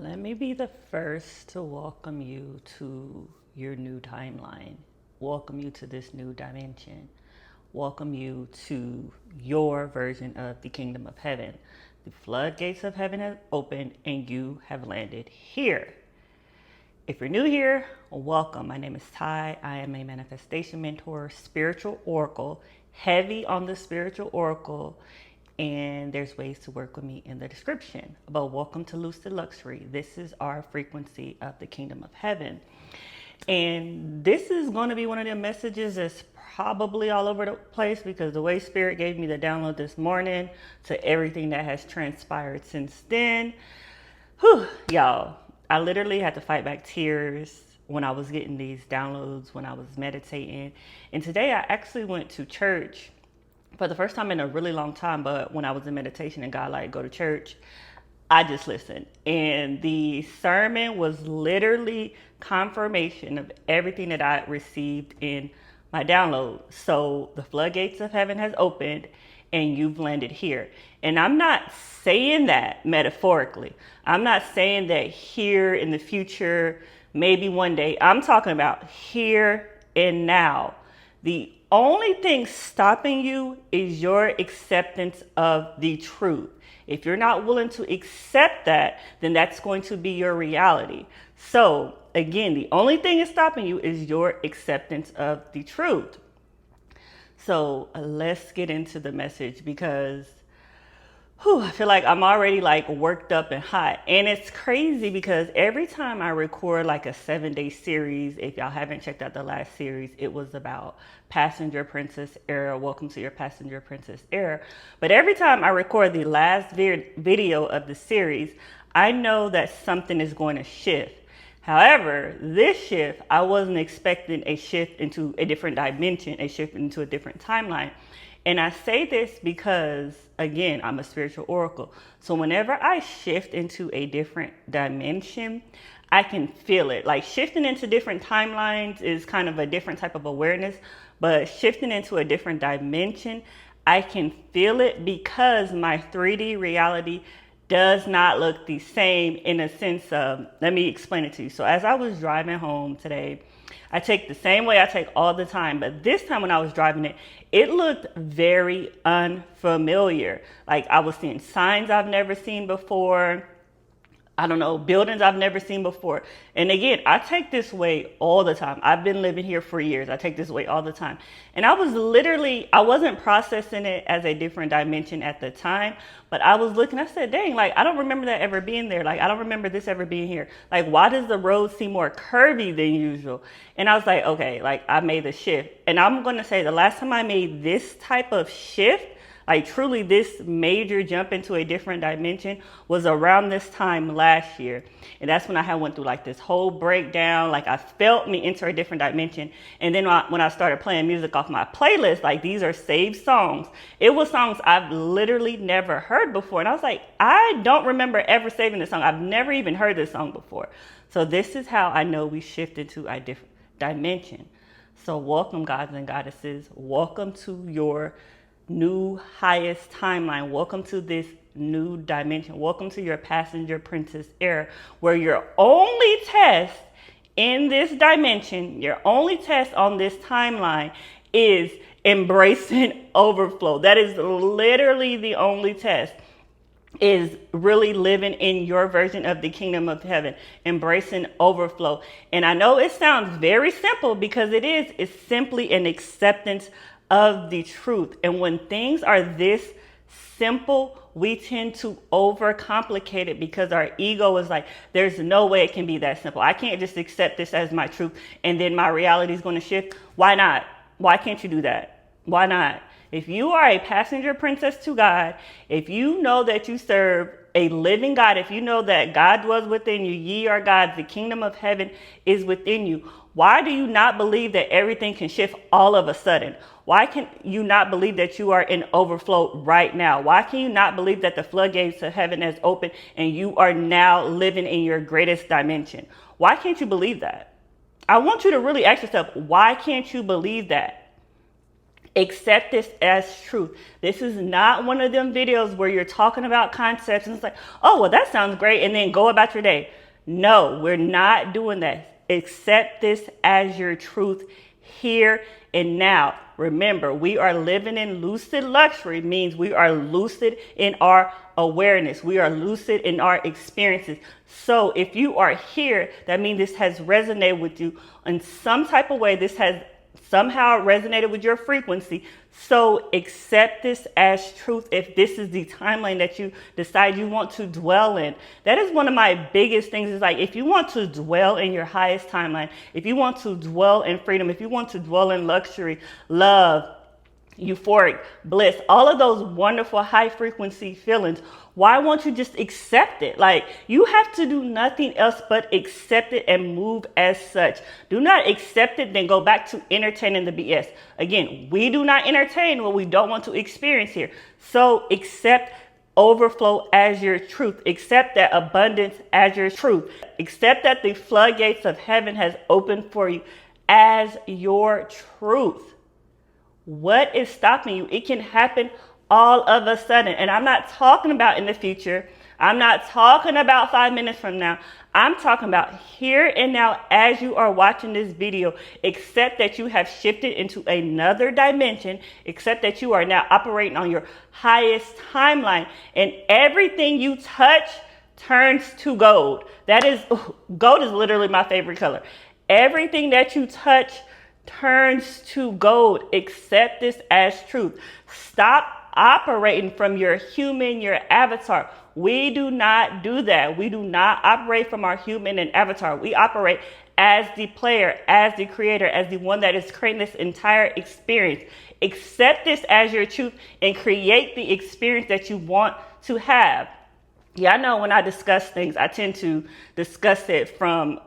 Let me be the first to welcome you to your new timeline. Welcome you to this new dimension. Welcome you to your version of the kingdom of heaven. The floodgates of heaven have opened and you have landed here. If you're new here, welcome. My name is Ty. I am a manifestation mentor, spiritual oracle, heavy on the spiritual oracle, and there's ways to work with me in the description. But welcome to Lucid Luxury. This is our frequency of the kingdom of heaven. And this is going to be one of the messages that's probably all over the place because the way Spirit gave me the download this morning to everything that has transpired since then. Whew, y'all. I literally had to fight back tears when I was getting these downloads, when I was meditating. And today I actually went to church for the first time in a really long time. But when I was in meditation and God like, go to church, I just listened. And the sermon was literally confirmation of everything that I received in my download. So the floodgates of heaven has opened and you've landed here. And I'm not saying that metaphorically. I'm not saying that here in the future, maybe one day. I'm talking about here and now. The only thing stopping you is your acceptance of the truth. If you're not willing to accept that, then that's going to be your reality. So again, the only thing is stopping you is your acceptance of the truth. So let's get into the message because I feel like I'm already like worked up and hot. And it's crazy because every time I record like a 7-day series, if y'all haven't checked out the last series, it was about Passenger Princess Era. Welcome to your Passenger Princess Era. But every time I record the last video of the series, I know that something is going to shift. However, this shift, I wasn't expecting a shift into a different dimension, a shift into a different timeline. And I say this because, again, I'm a spiritual oracle. So whenever I shift into a different dimension, I can feel it. Like shifting into different timelines is kind of a different type of awareness, but shifting into a different dimension, I can feel it because my 3D reality does not look the same in a sense of, let me explain it to you. So as I was driving home today, I take the same way I take all the time, but this time when I was driving it, it looked very unfamiliar. Like I was seeing signs I've never seen before. I don't know, buildings I've never seen before. And again, I take this way all the time. I've been living here for years. I take this way all the time. And I wasn't processing it as a different dimension at the time, but I was looking, I said, dang, like, I don't remember that ever being there. Like, I don't remember this ever being here. Like, why does the road seem more curvy than usual? And I was like, okay, like I made the shift. And I'm going to say the last time I made this type of shift, like truly this major jump into a different dimension was around this time last year. And that's when I had went through like this whole breakdown. Like I felt me enter a different dimension. And then when I started playing music off my playlist, like these are saved songs. It was songs I've literally never heard before. And I was like, I don't remember ever saving this song. I've never even heard this song before. So this is how I know we shifted to a different dimension. So welcome, gods and goddesses. Welcome to your new highest timeline. Welcome to this new dimension. Welcome to your Passenger Princess Era, where your only test in this dimension, your only test on this timeline is embracing overflow. That is literally the only test, is really living in your version of the kingdom of heaven, embracing overflow. And I know it sounds very simple because it is. It's simply an acceptance of the truth. And when things are this simple, we tend to overcomplicate it because our ego is like, there's no way it can be that simple. I can't just accept this as my truth and then my reality is going to shift. Why not? Why can't you do that? Why not? If you are a passenger princess to God, if you know that you serve a living God, if you know that God dwells within you, ye are gods, the kingdom of heaven is within you, why do you not believe that everything can shift all of a sudden? Why can you not believe that you are in overflow right now? Why can you not believe that the floodgates of heaven has opened and you are now living in your greatest dimension? Why can't you believe that? I want you to really ask yourself, why can't you believe that? Accept this as truth. This is not one of them videos where you're talking about concepts and it's like, oh, well, that sounds great, and then go about your day. No, we're not doing that. Accept this as your truth here and now. Remember, we are living in lucid luxury, means we are lucid in our awareness. We are lucid in our experiences. So if you are here, that means this has resonated with you in some type of way. This has somehow resonated with your frequency. So accept this as truth if this is the timeline that you decide you want to dwell in. That is one of my biggest things, is like, if you want to dwell in your highest timeline, if you want to dwell in freedom, if you want to dwell in luxury, love, euphoric, bliss, all of those wonderful high frequency feelings, why won't you just accept it? Like, you have to do nothing else but accept it and move as such. Do not accept it, then go back to entertaining the BS. Again, we do not entertain what we don't want to experience here. So accept overflow as your truth. Accept that abundance as your truth. Accept that the floodgates of heaven has opened for you as your truth. What is stopping you? It can happen all of a sudden. And I'm not talking about in the future. I'm not talking about 5 minutes from now. I'm talking about here and now as you are watching this video. Accept that you have shifted into another dimension. Accept that you are now operating on your highest timeline. And everything you touch turns to gold. Gold is literally my favorite color. Everything that you touch turns to gold. Accept this as truth. Stop operating from your human, your avatar. We do not do that. We do not operate from our human and avatar. We operate as the player, as the creator, as the one that is creating this entire experience. Accept this as your truth and create the experience that you want to have. Yeah, I know when I discuss things, I tend to discuss it from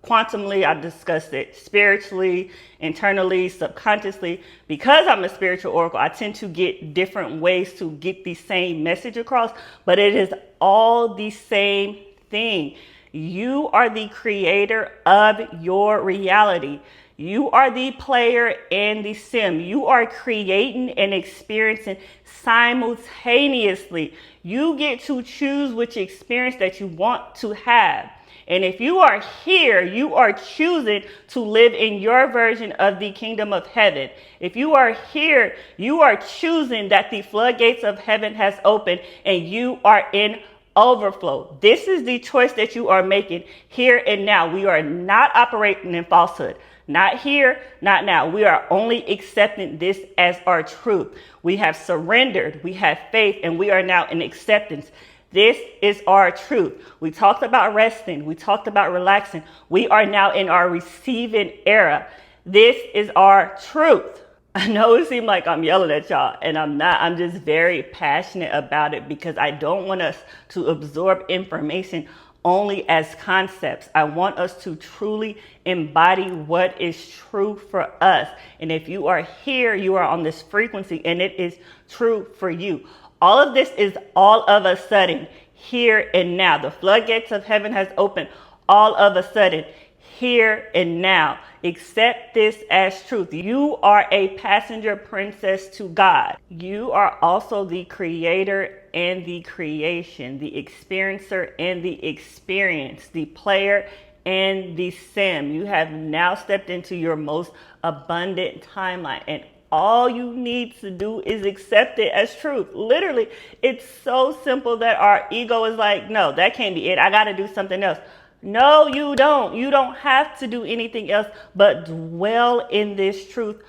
quantumly. I discuss it spiritually, internally, subconsciously. Because I'm a spiritual oracle, I tend to get different ways to get the same message across, but it is all the same thing. You are the creator of your reality. You are the player in the sim. You are creating and experiencing simultaneously. You get to choose which experience that you want to have. And if you are here, you are choosing to live in your version of the kingdom of heaven. If you are here, you are choosing that the floodgates of heaven has opened and you are in overflow. This is the choice that you are making here and now. We are not operating in falsehood. Not here, not now. We are only accepting this as our truth. We have surrendered, we have faith, and we are now in acceptance. This is our truth. We talked about resting. We talked about relaxing. We are now in our receiving era. This is our truth. I know it seems like I'm yelling at y'all, and I'm not. I'm just very passionate about it because I don't want us to absorb information only as concepts. I want us to truly embody what is true for us. And if you are here, you are on this frequency and it is true for you. All of this is all of a sudden, here and now. The floodgates of heaven has opened all of a sudden, here and now. Accept this as truth. You are a passenger princess to God. You are also the creator and the creation, the experiencer and the experience, the player and the sim. You have now stepped into your most abundant timeline, and all you need to do is accept it as truth. Literally, it's so simple that our ego is like, no, that can't be it. I got to do something else. No, you don't. You don't have to do anything else but dwell in this truth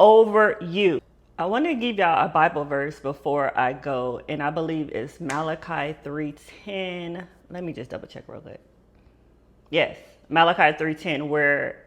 over you. I want to give y'all a Bible verse before I go, and I believe it's Malachi 3:10. Let me just double check real quick. Yes, Malachi 3:10, where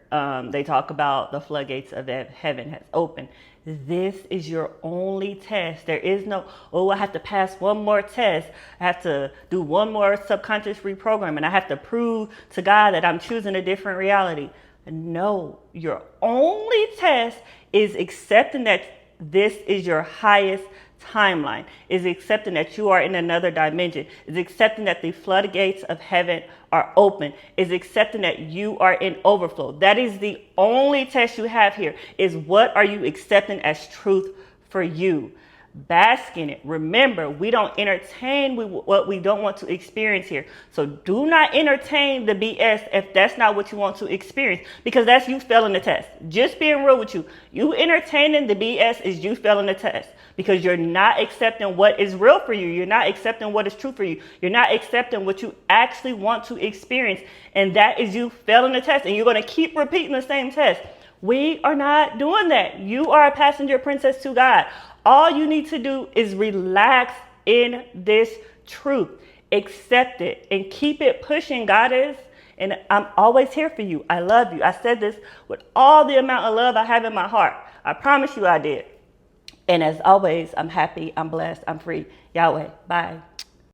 they talk about the floodgates of heaven has opened. This is your only test. There is no, oh, I have to pass one more test. I have to do one more subconscious reprogram, and I have to prove to God that I'm choosing a different reality. No, your only test is accepting that this is your highest timeline. Is accepting that you are in another dimension. Is accepting that the floodgates of heaven are open. Is accepting that you are in overflow. That is the only test you have here, is what are you accepting as truth for you? Bask in it. Remember, we don't entertain what we don't want to experience here. So do not entertain the BS if that's not what you want to experience, because that's you failing the test. Just being real with you. You entertaining the BS is you failing the test, because you're not accepting what is real for you. You're not accepting what is true for you. You're not accepting what you actually want to experience. And that is you failing the test. And you're going to keep repeating the same test. We are not doing that. You are a passenger princess to God. All you need to do is relax in this truth. Accept it and keep it pushing, Goddess. And I'm always here for you. I love you. I said this with all the amount of love I have in my heart. I promise you I did. And as always, I'm happy, I'm blessed, I'm free. Yahweh, bye.